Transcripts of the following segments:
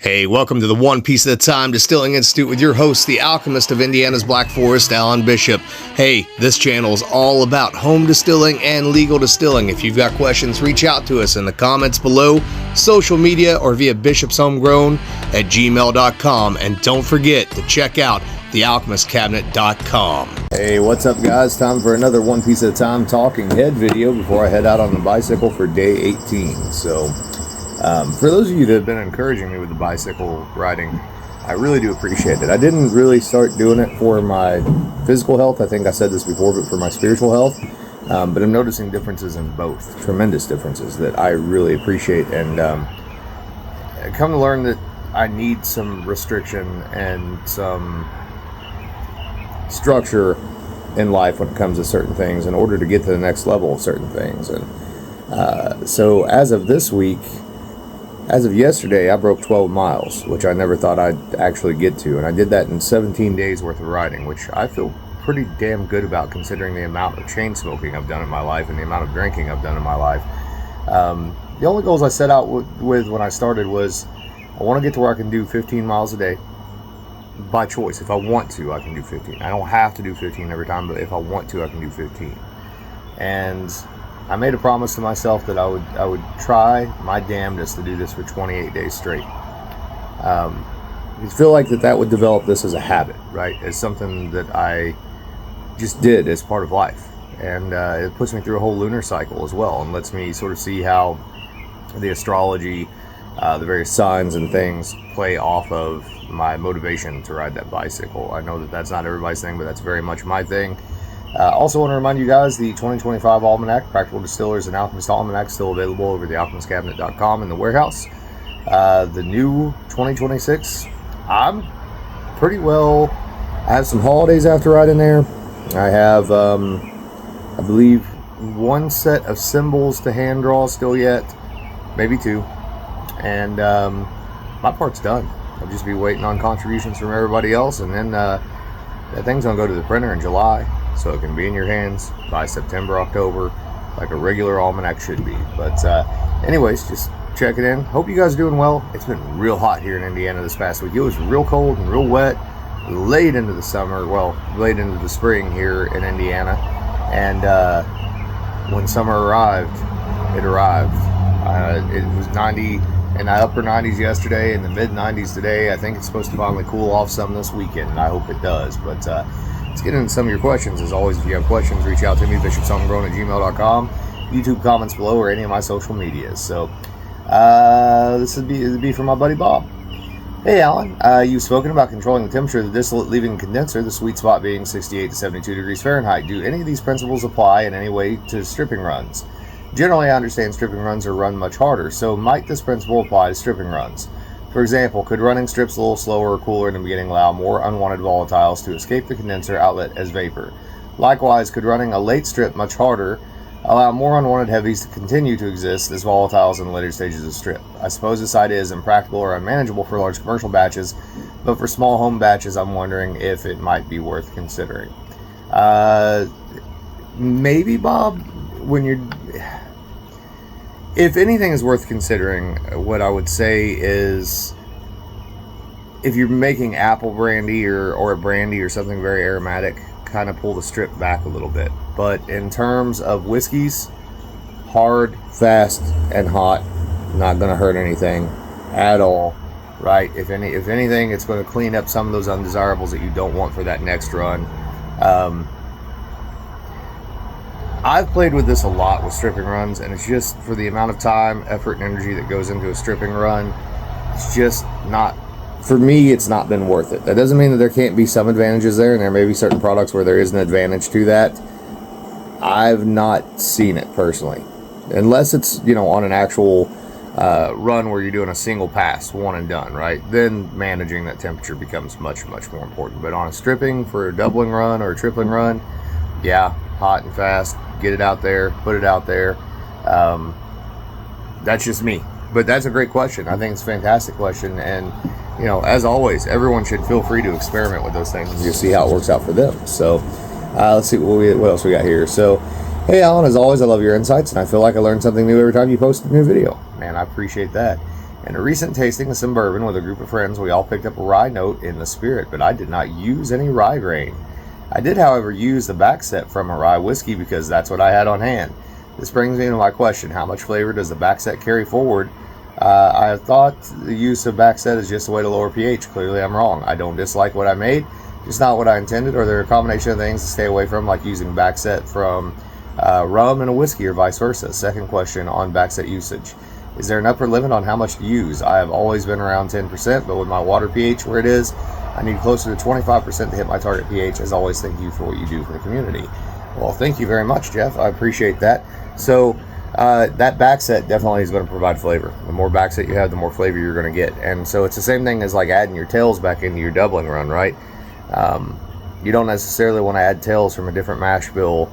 Hey, welcome to the One Piece at a Time Distilling Institute with your host, the alchemist of Indiana's Black Forest, Alan Bishop. Hey, this channel is all about home distilling and legal distilling. If you've got questions, reach out to us in the comments below, social media, or via bishopshomegrown@gmail.com. And don't forget to check out thealchemistcabinet.com. Hey, what's up, guys? Time for another One Piece at a Time talking head video before I head out on the bicycle for day 18. For those of you that have been encouraging me with the bicycle riding, I really do appreciate it. I didn't really start doing it for my physical health. I think I said this before, but for my spiritual health. But I'm noticing differences in both, tremendous differences that I really appreciate. And I come to learn that I need some restriction and some structure in life when it comes to certain things in order to get to the next level of certain things. And so as of this week, as of yesterday, I broke 12 miles, which I never thought I'd actually get to. And I did that in 17 days worth of riding, which I feel pretty damn good about considering the amount of chain smoking I've done in my life and the amount of drinking I've done in my life. The only goals I set out with when I started was I want to get to where I can do 15 miles a day by choice. If I want to, I can do 15. I don't have to do 15 every time, but if I want to, I can do 15. And I made a promise to myself that I would try my damnedest to do this for 28 days straight. I feel like that would develop this as a habit, right? As something that I just did as part of life. And it puts me through a whole lunar cycle as well and lets me sort of see how the astrology, the various signs and things play off of my motivation to ride that bicycle. I know that that's not everybody's thing, but that's very much my thing. Also want to remind you guys, the 2025 Almanac, Practical Distillers and Alchemist Almanac, is still available over the alchemistcabinet.com in the warehouse. The new 2026, I'm pretty well, I have some holidays I have to write in there. I have, I believe, one set of symbols to hand draw still yet, maybe two, and my part's done. I'll just be waiting on contributions from everybody else, and then that thing's going to go to the printer in July. So it can be in your hands by September, October, like a regular almanac should be. But anyways, just check it in. Hope you guys are doing well. It's been real hot here in Indiana this past week. It was real cold and real wet late into the summer, well, late into the spring here in Indiana. And when summer arrived, it arrived. It was 90 in the upper 90s yesterday, in the mid 90s today. I think it's supposed to finally cool off some this weekend, and I hope it does. But let's get into some of your questions. As always, if you have questions, reach out to me, bishopshomegrown@gmail.com, YouTube comments below, or any of my social medias. So this would be from my buddy Bob. Hey Alan, you've spoken about controlling the temperature of the distillate leaving the condenser, the sweet spot being 68 to 72 degrees Fahrenheit. Do any of these principles apply in any way to stripping runs? Generally, I understand stripping runs are run much harder, so might this principle apply to stripping runs? For example, could running strips a little slower or cooler in the beginning allow more unwanted volatiles to escape the condenser outlet as vapor? Likewise, could running a late strip much harder allow more unwanted heavies to continue to exist as volatiles in the later stages of strip? I suppose this idea is impractical or unmanageable for large commercial batches, but for small home batches, I'm wondering if it might be worth considering. Maybe, Bob, if anything is worth considering, what I would say is if you're making apple brandy or a brandy or something very aromatic, kind of pull the strip back a little bit. But in terms of whiskeys, hard, fast, and hot, not going to hurt anything at all, right? If anything, it's going to clean up some of those undesirables that you don't want for that next run. I've played with this a lot with stripping runs, and it's just for the amount of time, effort, and energy that goes into a stripping run, it's just not, for me, it's not been worth it. That doesn't mean that there can't be some advantages there, and there may be certain products where there is an advantage to that. I've not seen it personally, unless it's, on an actual run where you're doing a single pass, one and done, right? Then managing that temperature becomes much, much more important. But on a stripping for a doubling run or a tripling run, yeah, hot and fast, get it out there, put it out there. That's just me, but that's a great question. I think it's a fantastic question, and as always, everyone should feel free to experiment with those things and just see how it works out for them. So let's see what else we got here. So, hey Alan, as always, I love your insights, and I feel like I learn something new every time you post a new video. Man, I appreciate that. In a recent tasting of some bourbon with a group of friends, we all picked up a rye note in the spirit, but I did not use any rye grain. I did, however, use the Backset from a rye whiskey because that's what I had on hand. This brings me to my question: how much flavor does the Backset carry forward? I thought the use of Backset is just a way to lower pH. Clearly I'm wrong. I don't dislike what I made, just not what I intended, or there are a combination of things to stay away from, like using Backset from rum and a whiskey or vice versa. Second question on Backset usage: is there an upper limit on how much to use? I have always been around 10%, but with my water pH where it is, I need closer to 25% to hit my target pH. As always, thank you for what you do for the community. Well, thank you very much, Jeff. I appreciate that. So that Backset definitely is going to provide flavor. The more Backset you have, the more flavor you're going to get. And so it's the same thing as like adding your tails back into your doubling run, right? You don't necessarily want to add tails from a different mash bill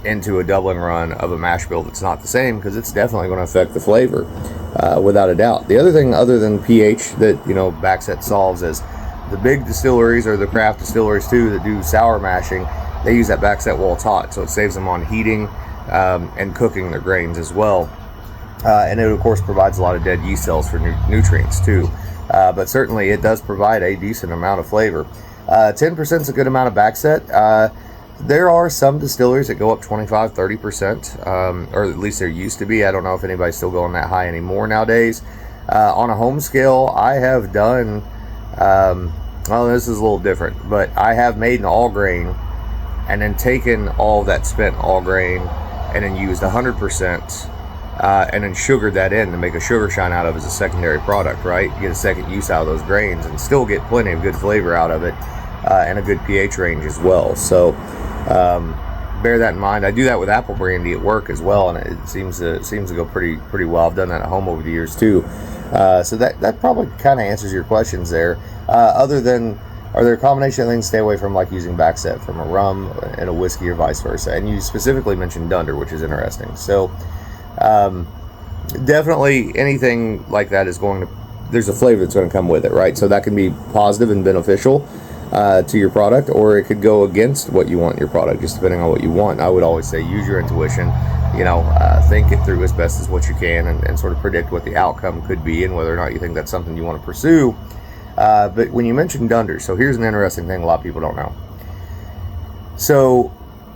into a doubling run of a mash bill that's not the same, because it's definitely going to affect the flavor without a doubt. The other thing other than pH that Backset solves is the big distilleries, or the craft distilleries too, that do sour mashing, they use that Backset while it's hot, so it saves them on heating and cooking their grains as well. And it of course provides a lot of dead yeast cells for nutrients too, but certainly it does provide a decent amount of flavor. 10% is a good amount of Backset. There are some distilleries that go up 25-30%, or at least there used to be. I don't know if anybody's still going that high anymore nowadays. On a home scale, I have done, well, this is a little different, but I have made an all grain and then taken all that spent all grain and then used 100% and then sugared that in to make a sugar shine out of as a secondary product, right? Get a second use out of those grains and still get plenty of good flavor out of it, and a good pH range as well. So bear that in mind. I do that with apple brandy at work as well, and it seems to go pretty well. I've done that at home over the years too. So that probably kind of answers your questions there. Other than, are there a combination of things to stay away from, like using Backset from a rum and a whiskey or vice versa? And you specifically mentioned Dunder, which is interesting. So definitely anything like that is going to, there's a flavor that's going to come with it, right? So that can be positive and beneficial to your product, or it could go against what you want in your product, just depending on what you want. I would always say use your intuition, think it through as best as what you can, and sort of predict what the outcome could be and whether or not you think that's something you want to pursue. But when you mentioned Dunder, so here's an interesting thing a lot of people don't know. So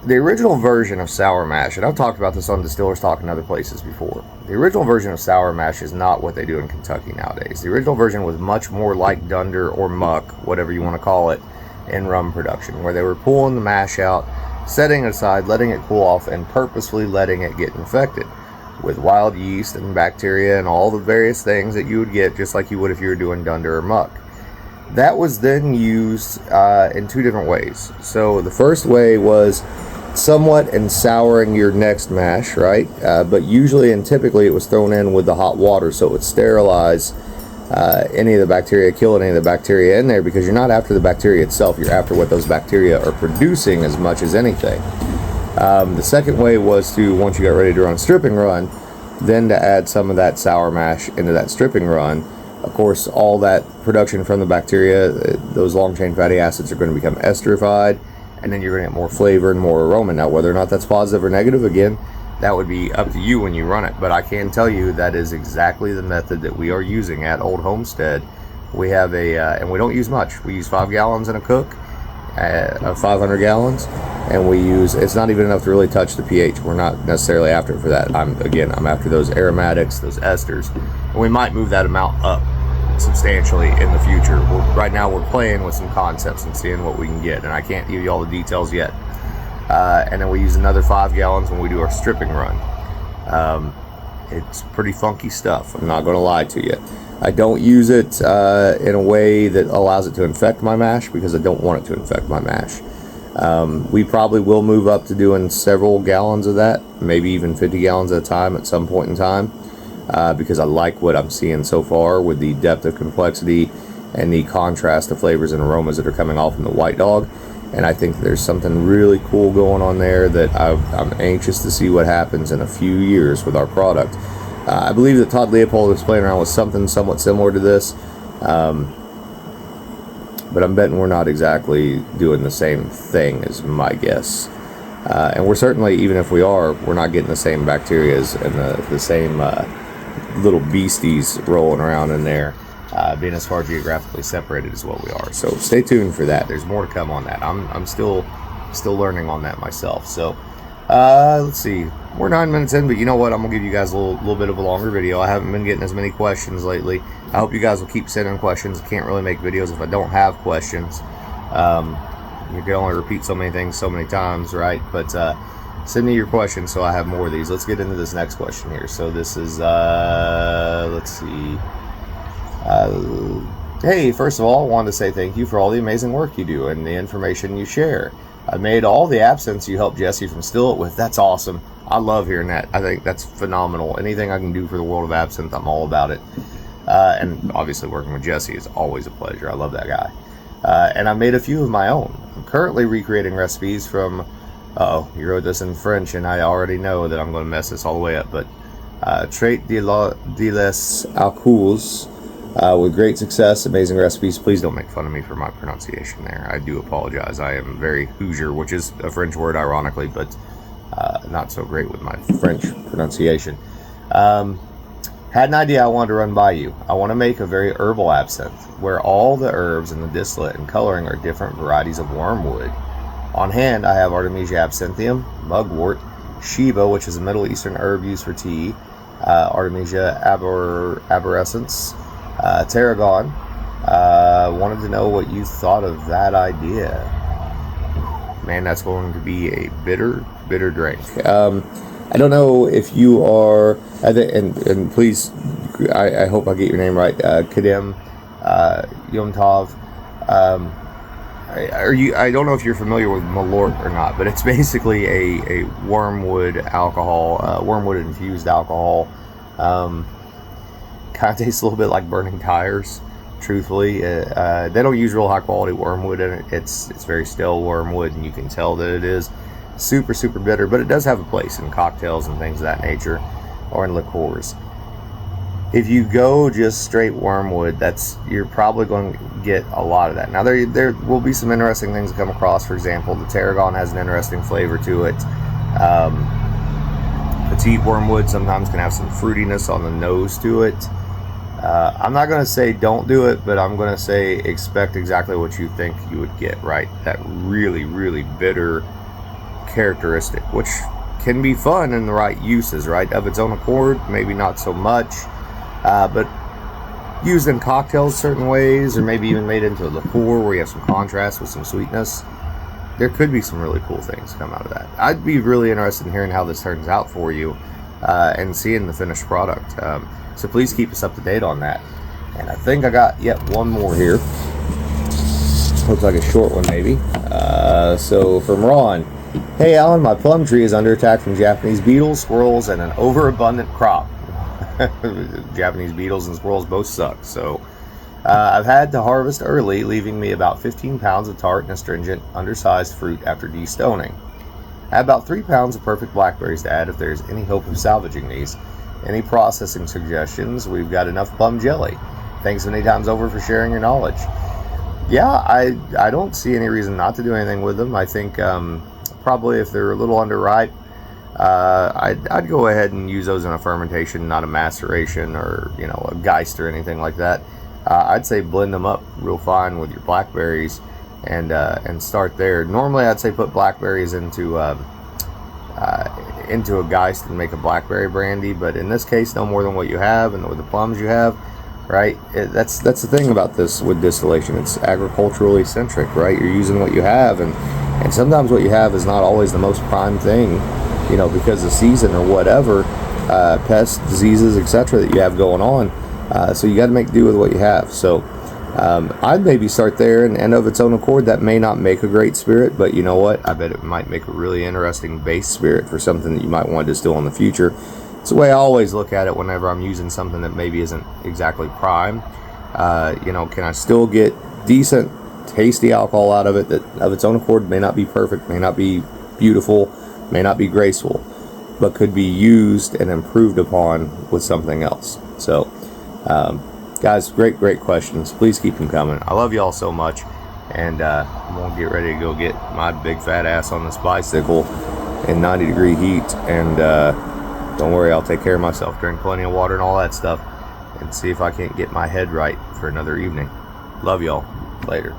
the original version of sour mash, and I've talked about this on Distillers Talk and other places before, the original version of sour mash is not what they do in Kentucky nowadays. The original version was much more like Dunder or muck, whatever you want to call it, in rum production, where they were pulling the mash out, setting it aside, letting it cool off, and purposefully letting it get infected with wild yeast and bacteria and all the various things that you would get, just like you would if you were doing Dunder or muck. That was then used in two different ways. So the first way was somewhat in souring your next mash, right? But usually and typically it was thrown in with the hot water, so it would sterilize any of the bacteria, kill any of the bacteria in there, because you're not after the bacteria itself, you're after what those bacteria are producing as much as anything. The second way was to, once you got ready to run a stripping run, then to add some of that sour mash into that stripping run. Of course, all that production from the bacteria, those long chain fatty acids, are going to become esterified, and then you're going to get more flavor and more aroma. Now, whether or not that's positive or negative, again, that would be up to you when you run it. But I can tell you that is exactly the method that we are using at Old Homestead. We have and we don't use much. We use 5 gallons in a cook, 500 gallons, and we use, it's not even enough to really touch the pH. We're not necessarily after it for that. I'm after those aromatics, those esters, and we might move that amount up substantially in the future. Right now we're playing with some concepts and seeing what we can get, and I can't give you all the details yet. And then we use another 5 gallons when we do our stripping run. It's pretty funky stuff, I'm not going to lie to you. I don't use it in a way that allows it to infect my mash, because I don't want it to infect my mash. We probably will move up to doing several gallons of that, maybe even 50 gallons at a time at some point in time, because I like what I'm seeing so far with the depth of complexity and the contrast of flavors and aromas that are coming off in the White Dog. And I think there's something really cool going on there that I'm anxious to see what happens in a few years with our product. I believe that Todd Leopold is playing around with something somewhat similar to this, but I'm betting we're not exactly doing the same thing, is my guess. And we're certainly, even if we are, we're not getting the same bacterias and the same little beasties rolling around in there, being as far geographically separated as what we are. So stay tuned for that. There's more to come on that. I'm still learning on that myself. So let's see. We're 9 minutes in, but you know what? I'm gonna give you guys a little bit of a longer video. I haven't been getting as many questions lately. I hope you guys will keep sending questions. I can't really make videos if I don't have questions. You can only repeat so many things so many times, right? But send me your questions so I have more of these. Let's get into this next question here. So this is, let's see. Hey, first of all, I wanted to say thank you for all the amazing work you do and the information you share. I made all the absinthe you helped Jesse from Still It with. That's awesome. I love hearing that. I think that's phenomenal. Anything I can do for the world of absinthe, I'm all about it. And obviously working with Jesse is always a pleasure. I love that guy. And I made a few of my own. I'm currently recreating recipes from, you wrote this in French, and I already know that I'm going to mess this all the way up, but Trait de les Alcools, with great success, amazing recipes. Please don't make fun of me for my pronunciation there. I do apologize. I am very Hoosier, which is a French word, ironically, but not so great with my French pronunciation. Had an idea I wanted to run by you. I want to make a very herbal absinthe, where all the herbs in the distillate and coloring are different varieties of wormwood. On hand, I have Artemisia absinthium, mugwort, Shiva, which is a Middle Eastern herb used for tea, Artemisia arborescens, tarragon. Wanted to know what you thought of that idea. Man, that's going to be a bitter drink. I don't know if you are, and please, I hope I get your name right, Kadem Yomtov. I don't know if you're familiar with Malort or not, but it's basically a wormwood alcohol, wormwood infused alcohol. Kind of tastes a little bit like burning tires, truthfully. They don't use real high quality wormwood in it. It's very stale wormwood, and you can tell that it is super bitter, but it does have a place in cocktails and things of that nature, or in liqueurs. If you go just straight wormwood, you're probably going to get a lot of that. Now there will be some interesting things to come across. For example, the tarragon has an interesting flavor to it. Petite wormwood sometimes can have some fruitiness on the nose to it. I'm not going to say don't do it, but I'm going to say expect exactly what you think you would get, right? That really bitter characteristic, which can be fun in the right uses, right? Of its own accord, maybe not so much, but used in cocktails certain ways, or maybe even made into a liqueur where you have some contrast with some sweetness, there could be some really cool things come out of that. I'd be really interested in hearing how this turns out for you, and seeing the finished product. So please keep us up to date on that. And I think I got yet one more here. Looks like a short one maybe. So from Ron, hey Alan, my plum tree is under attack from Japanese beetles, squirrels, and an overabundant crop. Japanese beetles and squirrels both suck. So I've had to harvest early, leaving me about 15 pounds of tart and astringent, undersized fruit after destoning. I have about 3 pounds of perfect blackberries to add if there's any hope of salvaging these. Any processing suggestions? We've got enough plum jelly. Thanks many times over for sharing your knowledge. Yeah, I don't see any reason not to do anything with them. I think probably if they're a little underripe, I'd go ahead and use those in a fermentation, not a maceration or a Geist or anything like that. I'd say blend them up real fine with your blackberries and start there. Normally, I'd say put blackberries into a Geist and make a blackberry brandy, but in this case, no more than what you have and with the plums you have. Right, that's the thing about this with distillation. It's agriculturally centric, right? You're using what you have, and sometimes what you have is not always the most prime thing, because of season or whatever, pests, diseases, etc. that you have going on. So you got to make do with what you have. So I'd maybe start there, and of its own accord, that may not make a great spirit, but you know what? I bet it might make a really interesting base spirit for something that you might want to distill in the future. It's the way I always look at it whenever I'm using something that maybe isn't exactly prime. Can I still get decent, tasty alcohol out of it that of its own accord may not be perfect, may not be beautiful, may not be graceful, but could be used and improved upon with something else. So, guys, great questions. Please keep them coming. I love y'all so much, and I'm going to get ready to go get my big fat ass on this bicycle in 90-degree heat and Don't worry, I'll take care of myself. Drink plenty of water and all that stuff, and see if I can't get my head right for another evening. Love y'all. Later.